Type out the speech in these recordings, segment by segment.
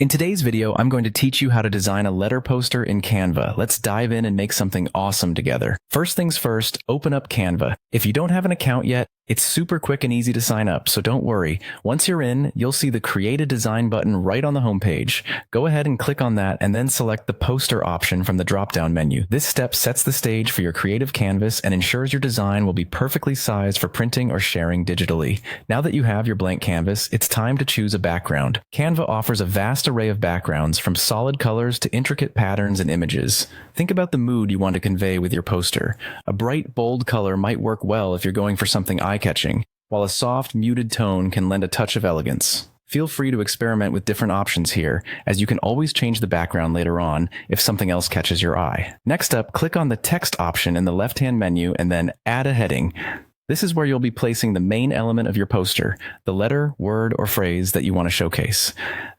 In today's video, I'm going to teach you how to design a letter poster in Canva. Let's dive in and make something awesome together. First things first, open up Canva. If you don't have an account yet, it's super quick and easy to sign up, so don't worry. Once you're in, you'll see the Create a Design button right on the homepage. Go ahead and click on that and then select the poster option from the drop-down menu. This step sets the stage for your creative canvas and ensures your design will be perfectly sized for printing or sharing digitally. Now that you have your blank canvas, it's time to choose a background. Canva offers a vast array of backgrounds, from solid colors to intricate patterns and images. Think about the mood you want to convey with your poster. A bright, bold color might work well if you're going for something eye-catching, while a soft, muted tone can lend a touch of elegance. Feel free to experiment with different options here, as you can always change the background later on if something else catches your eye. Next up, click on the text option in the left-hand menu and then Add a Heading. This is where you'll be placing the main element of your poster, the letter, word, or phrase that you want to showcase.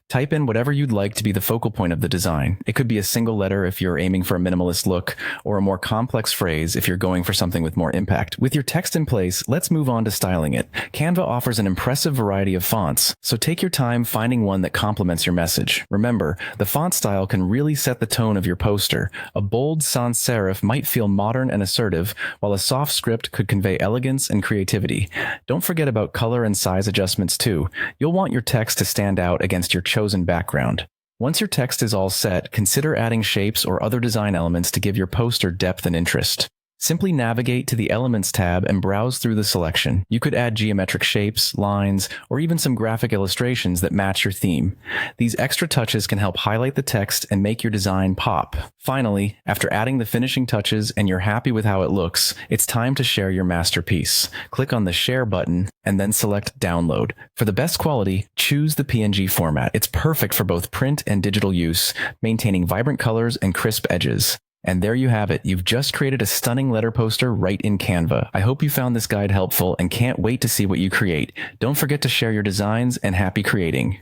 Type in whatever you'd like to be the focal point of the design. It could be a single letter if you're aiming for a minimalist look, or a more complex phrase if you're going for something with more impact. With your text in place, let's move on to styling it. Canva offers an impressive variety of fonts, so take your time finding one that complements your message. Remember, the font style can really set the tone of your poster. A bold sans serif might feel modern and assertive, while a soft script could convey elegance and creativity. Don't forget about color and size adjustments too. You'll want your text to stand out against your chosen background. Once your text is all set, consider adding shapes or other design elements to give your poster depth and interest. Simply navigate to the Elements tab and browse through the selection. You could add geometric shapes, lines, or even some graphic illustrations that match your theme. These extra touches can help highlight the text and make your design pop. Finally, after adding the finishing touches and you're happy with how it looks, it's time to share your masterpiece. Click on the Share button and then select Download. For the best quality, choose the PNG format. It's perfect for both print and digital use, maintaining vibrant colors and crisp edges. And there you have it. You've just created a stunning letter poster right in Canva. I hope you found this guide helpful and can't wait to see what you create. Don't forget to share your designs, and happy creating.